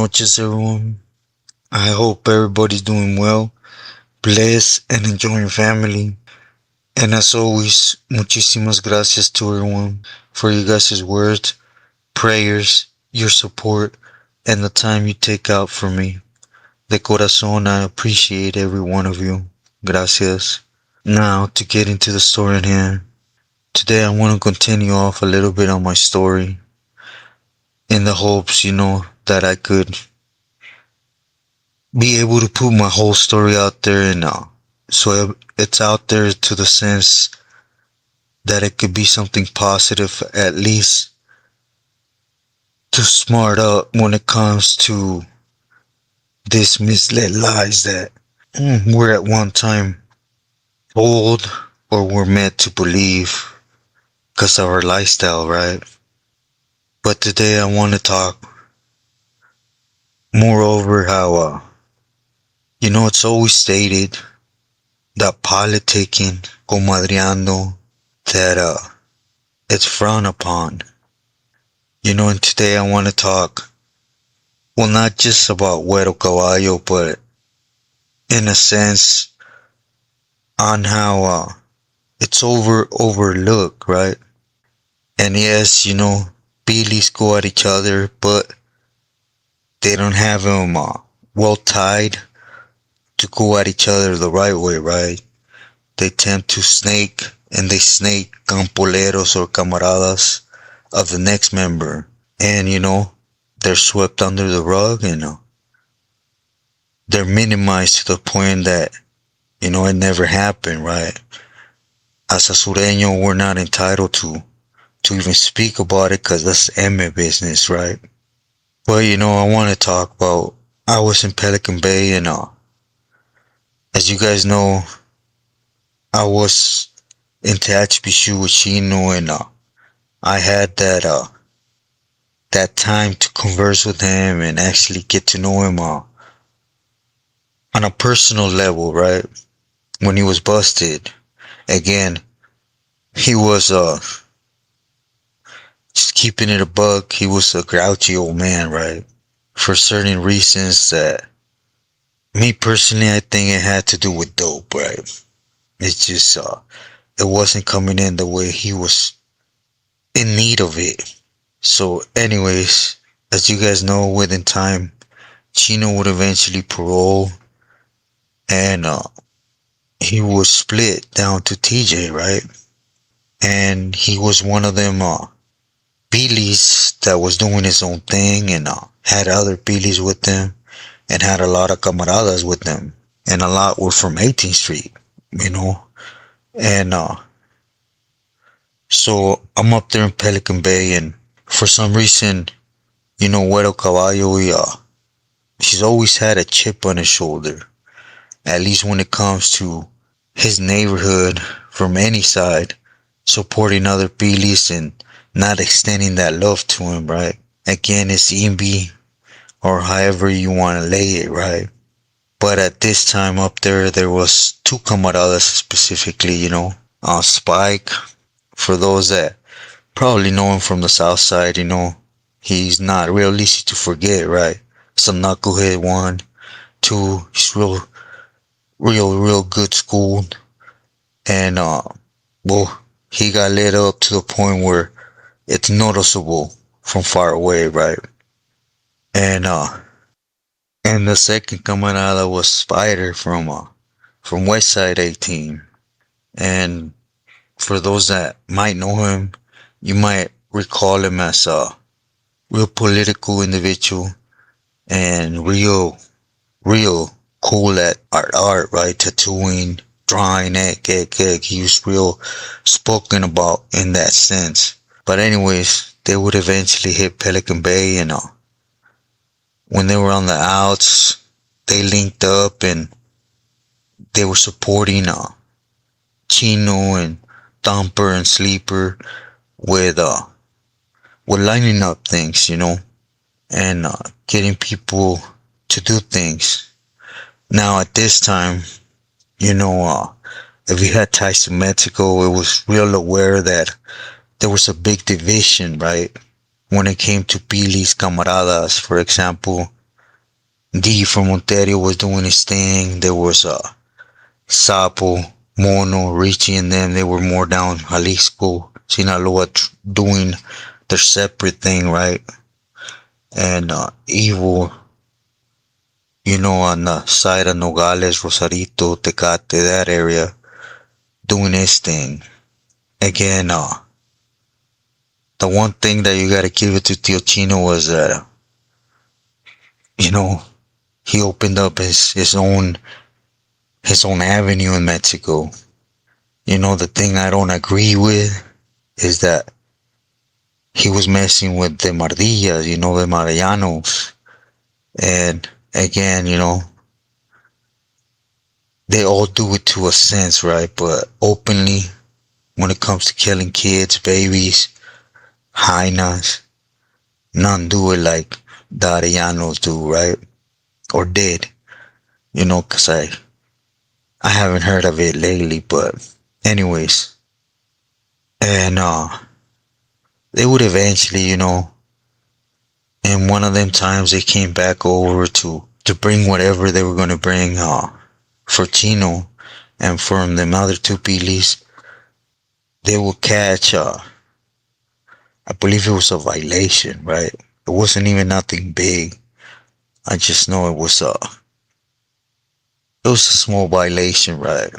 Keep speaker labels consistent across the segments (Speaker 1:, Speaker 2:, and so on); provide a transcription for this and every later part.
Speaker 1: noches, everyone. I hope everybody's doing well, blessed, and enjoying family. And as always, muchísimas gracias to everyone for you guys' words, prayers, your support, and the time you take out for me. De corazón, I appreciate every one of you. Gracias. Now, to get into the story in hand. Today, I want to continue off a little bit on my story in the hopes, that I could be able to put my whole story out there and so it's out there to the sense that it could be something positive, at least to smart up when it comes to this misled lies that we're at one time told or we're meant to believe because of our lifestyle, right? But today I want to talk moreover how it's always stated that politicking, comadreando, that it's frowned upon. And today I want to talk, well, not just about Güero Caballo, but in a sense on how it's overlooked, right? And yes, Billies go at each other, but they don't have them well tied to go at each other the right way, right? They tend to snake, and they snake campoleros or camaradas of the next member. And, they're swept under the rug and they're minimized to the point that, it never happened, right? As a Sureño, we're not entitled to even speak about it because that's M business, right? But, I want to talk about, I was in Pelican Bay and as you guys know, I was in Tehachapishu with Chino and I had that time to converse with him and actually get to know him on a personal level, right? When he was busted. Again, he was just keeping it a buck, he was a grouchy old man, right? For certain reasons that me personally, I think it had to do with dope, right? It's just, it wasn't coming in the way he was in need of it. So anyways, as you guys know, within time, Chino would eventually parole and, he was split down to TJ, right? And he was one of them, Billies that was doing his own thing and, had other Billies with them. And had a lot of camaradas with them. And a lot were from 18th Street, And, so I'm up there in Pelican Bay and for some reason, Güero Caballo, he's always had a chip on his shoulder. At least when it comes to his neighborhood from any side, supporting other Billies and not extending that love to him, right? Again, it's Envy, or however you want to lay it, right? But at this time up there was two camaradas specifically, Spike, for those that probably know him from the south side, he's not real easy to forget, right? Some knucklehead, one. Two, he's real good schooled. And, well, he got lit up to the point where it's noticeable from far away, right? And the second camarada was Spider from Westside 18. And for those that might know him, you might recall him as a real political individual and real cool at art, right? Tattooing, drawing, egg. He was real spoken about in that sense. But anyways, they would eventually hit Pelican Bay and when they were on the outs, they linked up and they were supporting Chino and Thumper and Sleeper with lining up things, and getting people to do things. Now at this time, if you had ties to Mexico, it was real aware that there was a big division, right? When it came to Billy's camaradas, for example, D from Ontario was doing his thing. There was Sapo, Mono, Richie, and them. They were more down Jalisco, Sinaloa, doing their separate thing, right? And Evil, on the side of Nogales, Rosarito, Tecate, that area, doing his thing. Again, the one thing that you gotta give it to Tio Chino was that, you know, he opened up his own avenue in Mexico. The thing I don't agree with is that he was messing with the Mardillas, the Marianos. And again, they all do it to a sense, right? But openly, when it comes to killing kids, babies, hyenas, none do it like the Arellanos do, right? Or did, cause I haven't heard of it lately, but anyways. And, they would eventually, and one of them times they came back over to bring whatever they were gonna bring, for Chino and for them other two Pilis. They will catch, I believe it was a violation, right? It wasn't even nothing big. I just know it was a small violation, right?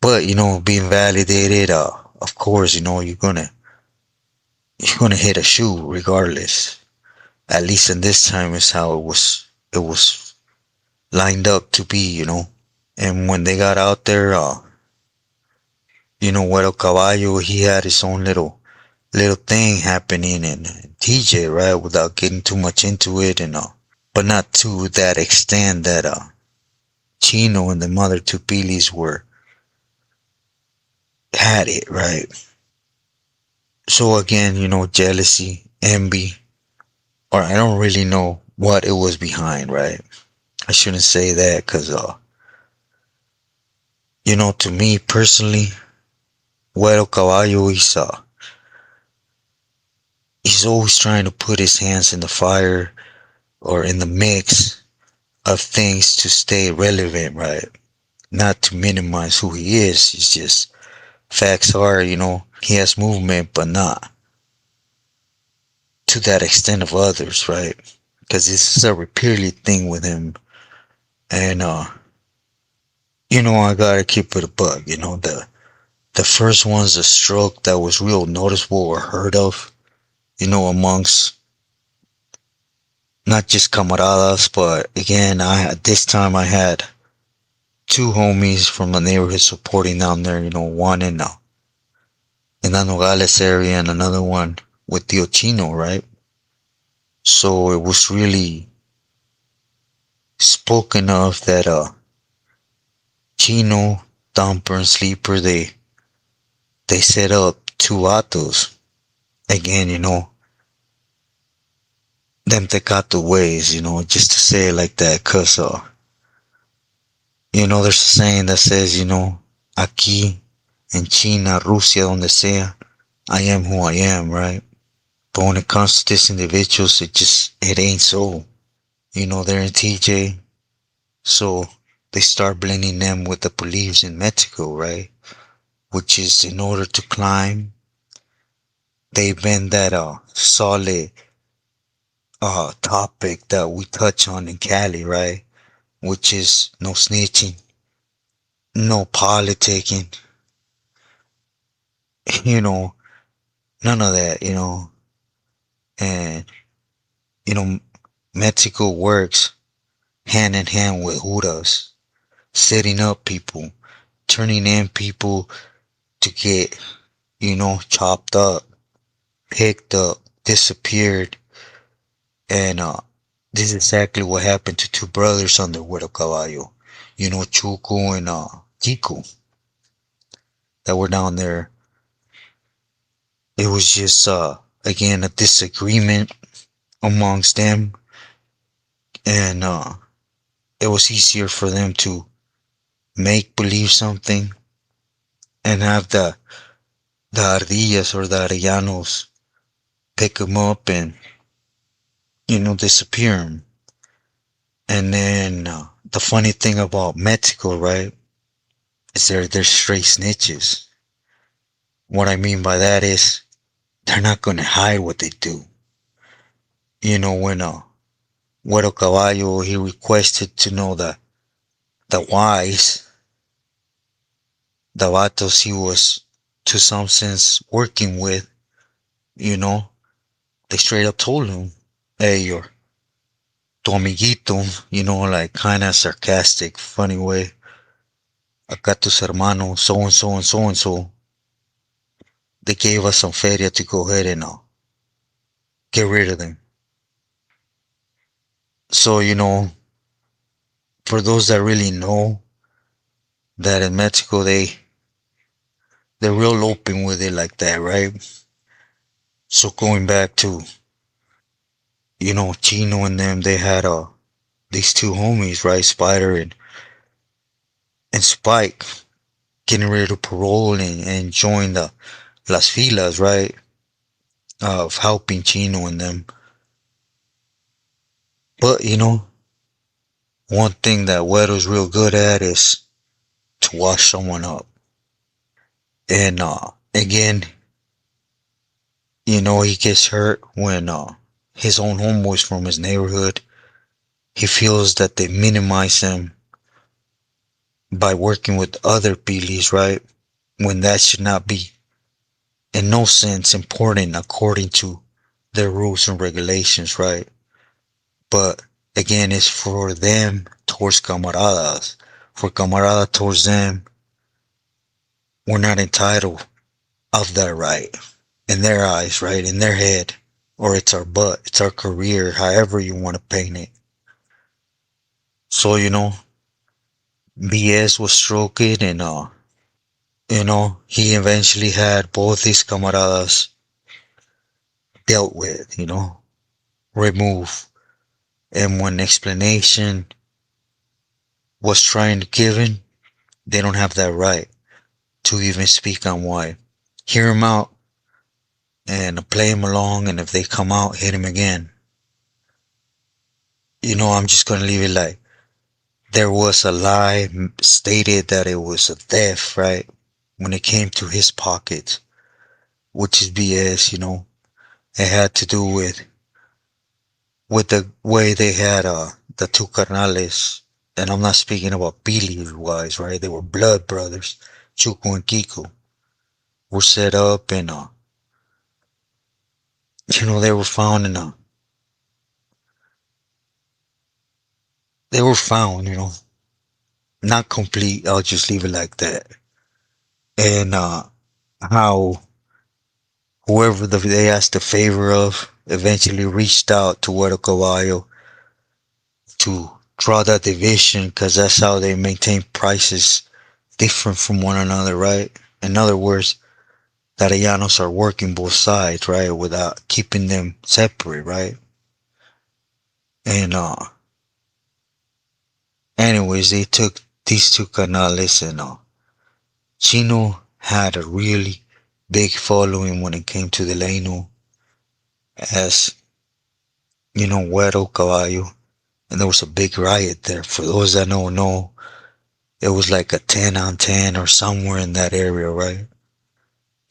Speaker 1: But being validated, of course, you're gonna hit a shoe regardless. At least in this time is how it was lined up to be. And when they got out there, Güero Caballo, he had his own little thing happening in TJ, right? Without getting too much into it, and but not to that extent that Chino and the mother two Pilis were had it, right? So again, jealousy, envy, or I don't really know what it was behind, right? I shouldn't say that because to me personally, Güero Caballo he's always trying to put his hands in the fire or in the mix of things to stay relevant, right? Not to minimize who he is. It's just facts are, he has movement, but not to that extent of others, right? Because this is a repeatedly thing with him, and I gotta keep it a bug. The first one's a stroke that was real noticeable or heard of, amongst not just camaradas, but again, this time I had two homies from the neighborhood supporting down there. One in the Nogales area and another one with Tio Chino, right? So it was really spoken of that Chino, Thumper, and Sleeper, they set up two vatos. Again, them Tecato ways, just to say it like that, cause there's a saying that says, aquí en China, Rusia, donde sea, I am who I am, right? But when it comes to these individuals, it ain't so. They're in TJ, so they start blending them with the police in Mexico, right? Which is in order to climb, they've been that solid topic that we touch on in Cali, right? Which is no snitching, no politicking, you know, none of that, and you know, Mexico works hand in hand with Judas, setting up people, turning in people to get, chopped up, picked up, disappeared, and this is exactly what happened to two brothers under Güero Caballo, Chuco and Chico, that were down there. It was just again a disagreement amongst them, and it was easier for them to make believe something and have the ardillas or the arellanos pick them up and disappear them. And then the funny thing about Mexico, right, is they're straight snitches. What I mean by that is they're not gonna hide what they do. When Güero Caballo he requested to know the whys, the vatos he was to some sense working with, you know, they straight up told him, "Hey, your tu amiguito," like kind of sarcastic, funny way. Acá tus hermanos, so and so and so and so. They gave us some feria to go ahead and get rid of them. So, for those that really know that in Mexico they're real open with it like that, right? So going back to, Chino and them, they had these two homies, right? Spider and Spike getting ready to parole and join the Las Filas, right? Of helping Chino and them. But one thing that Güero's real good at is to wash someone up. And again, he gets hurt when his own homeboys from his neighborhood, he feels that they minimize him by working with other Pilis, right? When that should not be in no sense important according to their rules and regulations, right? But again, it's for them towards camaradas. For camarada towards them, we're not entitled of that right. In their eyes, right? In their head. Or it's our butt, it's our career, however you want to paint it. So, BS was stroked and he eventually had both his camaradas dealt with, removed. And when explanation was trying to given, they don't have that right to even speak on why. Hear him out and play him along, and if they come out, hit him again. I'm just gonna leave it like there was a lie stated that it was a theft, right? When it came to his pockets, which is BS, It had to do with the way they had the two carnales, and I'm not speaking about Billy wise, right? They were blood brothers, Chuco and Kiko, were set up and they were found in a they were found, not complete. I'll just leave it like that. And how whoever they asked the favor of eventually reached out to Puerto Caballo to draw that division because that's how they maintain prices different from one another, right? In other words, that Arellanos are working both sides, right, without keeping them separate, right? And anyways, they took these two canales and Chino had a really big following when it came to the Leno as Güero Caballo, and there was a big riot there. For those that don't know, it was like a 10 on 10 or somewhere in that area, right?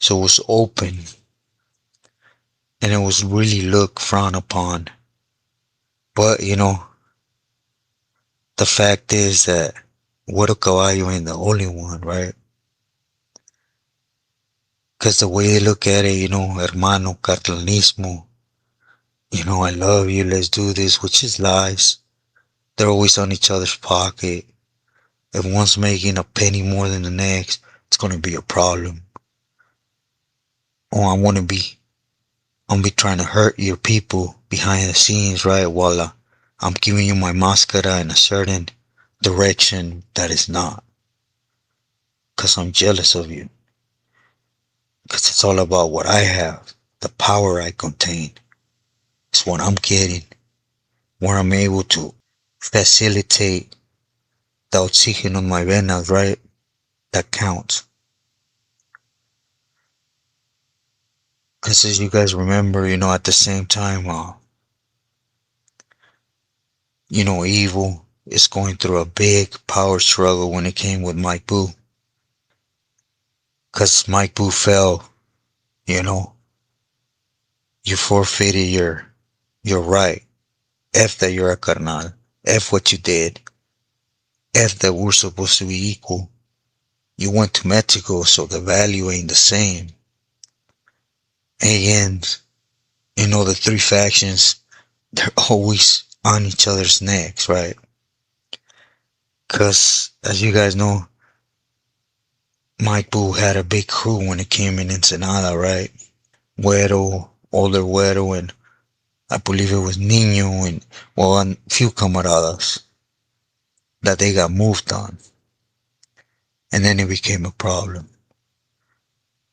Speaker 1: So it was open and it was really looked frowned upon. But the fact is that Güero Caballo ain't the only one, right? Because the way they look at it, hermano, cartelanismo, I love you, let's do this, which is lies. They're always on each other's pocket. If one's making a penny more than the next, it's gonna be a problem. Oh, I'm be trying to hurt your people behind the scenes, right? While I'm giving you my mascara in a certain direction that is not. Cause I'm jealous of you. Cause it's all about what I have, the power I contain. It's what I'm getting, where I'm able to facilitate the oxygen on my venas, right? That counts. Cause as you guys remember, at the same time, Evil is going through a big power struggle when it came with Mike Boo. Cause Mike Boo fell, you know, you forfeited your right. F that you're a carnal. F what you did. F that we're supposed to be equal. You went to Mexico, so the value ain't the same. And the three factions, they're always on each other's necks, right? Cause as you guys know, Mike Boo had a big crew when it came in Ensenada, right? Güero, older Güero, and I believe it was Nino, and well, a few camaradas that they got moved on. And then it became a problem.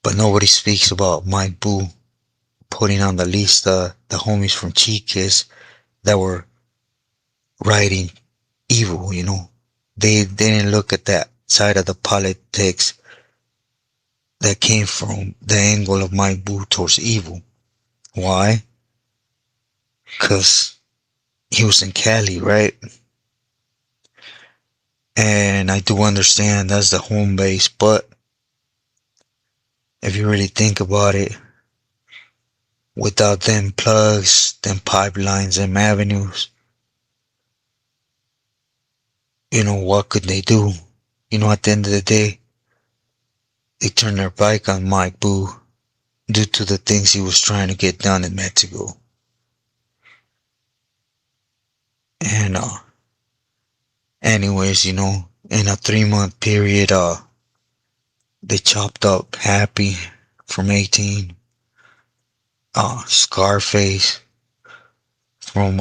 Speaker 1: But nobody speaks about Mike Boo putting on the list the homies from Chiques that were writing evil. They didn't look at that side of the politics that came from the angle of Mike Boo towards evil. Why? Because he was in Cali, right? And I do understand that's the home base, but if you really think about it, without them plugs, them pipelines, them avenues, what could they do? At the end of the day, they turned their back on Mike Boo due to the things he was trying to get done in Mexico. And anyways, in a 3-month period, they chopped up Happy from 18, Scarface from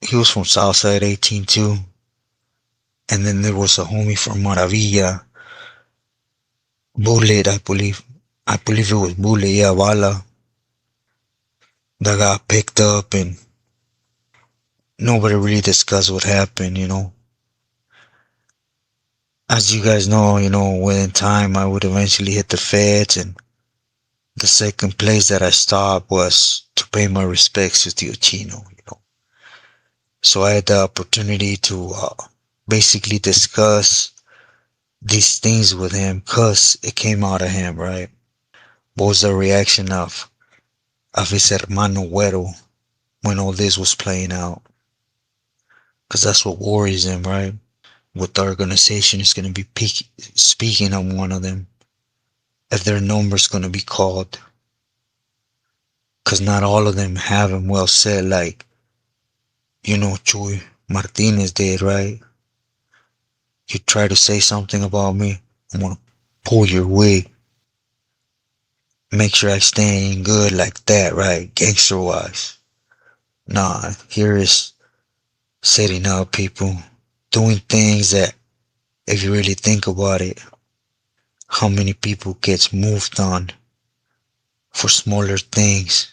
Speaker 1: he was from Southside 18 too, and then there was a homie from Maravilla, Bullet, I believe it was Bullet, yeah, Bala, that got picked up, and nobody really discussed what happened. As you guys know, within time I would eventually hit the feds, and the second place that I stopped was to pay my respects to Tio Chino. So I had the opportunity to basically discuss these things with him because it came out of him, right? What was the reaction of his hermano Güero when all this was playing out? Because that's what worries him, right? What the organization is going to be speaking on one of them, if their number's going to be called. Because not all of them have him well set, like, Chuy Martinez did, right? You try to say something about me, I'm going to pull your wig. Make sure I stay in good like that, right? Gangster wise. Nah, here is setting up people, doing things that, if you really think about it, how many people gets moved on for smaller things?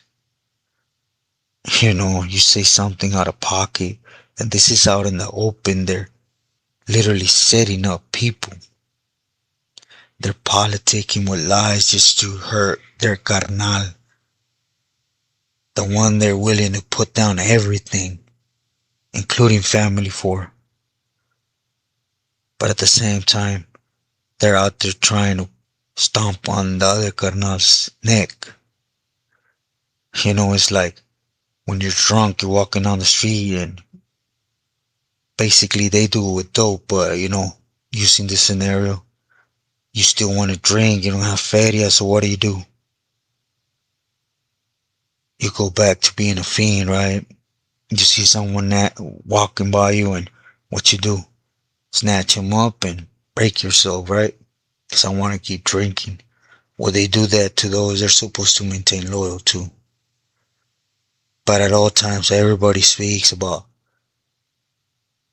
Speaker 1: You say something out of pocket, and this is out in the open. They're literally setting up people. They're politicking with lies just to hurt their carnal. The one they're willing to put down everything, including family for. But at the same time, they're out there trying to stomp on the other carnal's neck. It's like when you're drunk, you're walking down the street and basically they do it with dope, but using this scenario, you still want to drink, you don't have feria, so what do? You go back to being a fiend, right? You see someone that walking by you, and what you do? Snatch him up and break yourself, right? Because I want to keep drinking. Well, they do that to those they're supposed to maintain loyal to. But at all times, everybody speaks about,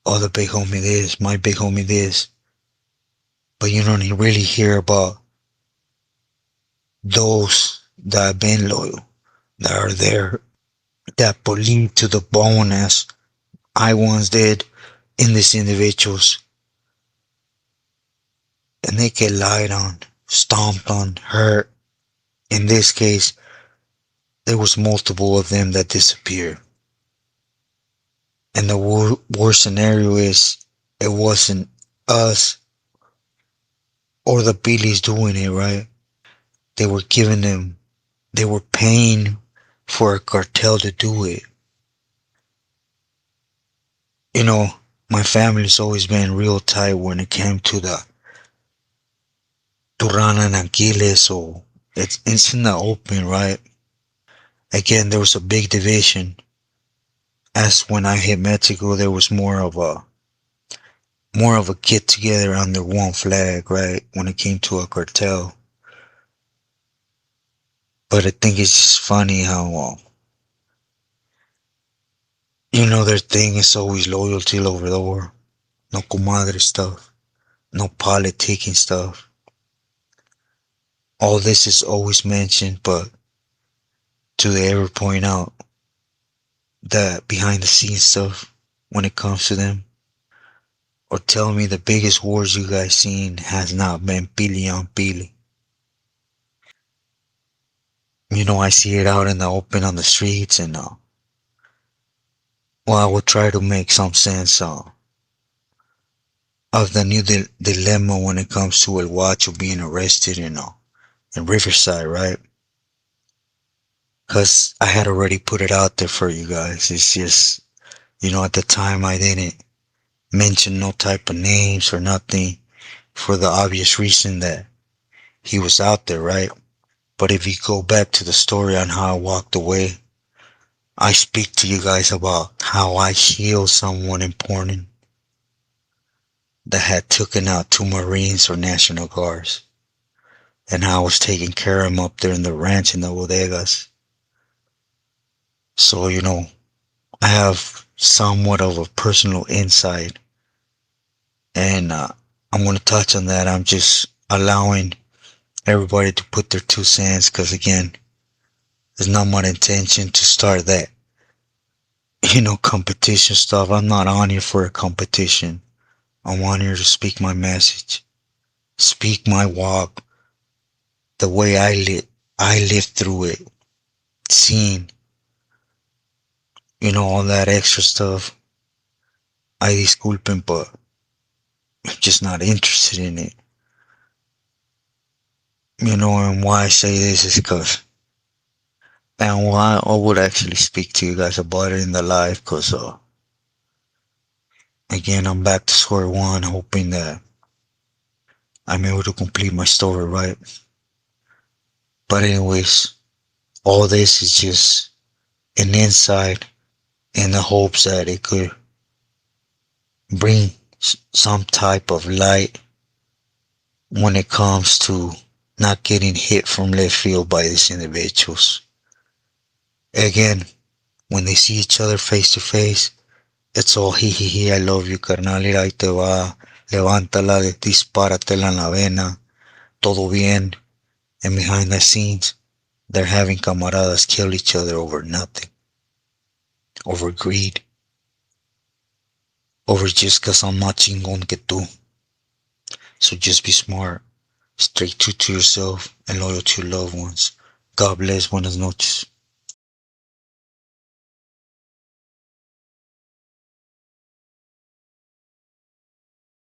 Speaker 1: oh, the big homie this, my big homie this. But you don't really hear about those that have been loyal, that are there, that believe to the bone as I once did in these individuals. And they get lied on, stomped on, hurt. In this case, there was multiple of them that disappeared. And the worst scenario is it wasn't us or the Billies doing it, right? They were giving them, they were paying for a cartel to do it. You know, my family's always been real tight when it came to the Turana and Anquiles, so it's in the open, right? Again, there was a big division. As when I hit Mexico, there was more of a get together under one flag, right? When it came to a cartel. But I think it's just funny how, their thing is always loyalty over there. No comadre stuff. No politicking stuff. All this is always mentioned, but do they ever point out that behind the scenes stuff when it comes to them? Or tell me the biggest wars you guys seen has not been pili on pili. I see it out in the open on the streets, and well, I will try to make some sense of the new dilemma when it comes to El Guacho being arrested in Riverside, right? Because I had already put it out there for you guys. It's just, at the time I didn't mention no type of names or nothing for the obvious reason that he was out there, right? But if you go back to the story on how I walked away, I speak to you guys about how I healed someone important that had taken out 2 Marines or National Guards, and how I was taking care of them up there in the ranch in the bodegas. So, I have somewhat of a personal insight, and I'm going to touch on that. I'm just allowing everybody to put their 2 cents, because again, it's not my intention to start that, competition stuff. I'm not on here for a competition. I'm on here to speak my message, speak my walk, the way I lived through it, seen, all that extra stuff. I disculpen, but I'm just not interested in it. And why I say this is because, and why I would actually speak to you guys about it in the live, because, again, I'm back to square one, hoping that I'm able to complete my story, right? But anyways, all this is just an insight in the hopes that it could bring some type of light when it comes to not getting hit from left field by these individuals. Again, when they see each other face to face, it's all he, I love you, carnal, mira, ahí te va, levántala, dispáratela en la vena, todo bien. And behind the scenes, they're having camaradas kill each other over nothing. Over greed. Over just cause I'm más chingón que tú. So just be smart. Stay true to yourself and loyal to your loved ones. God bless. Buenas noches.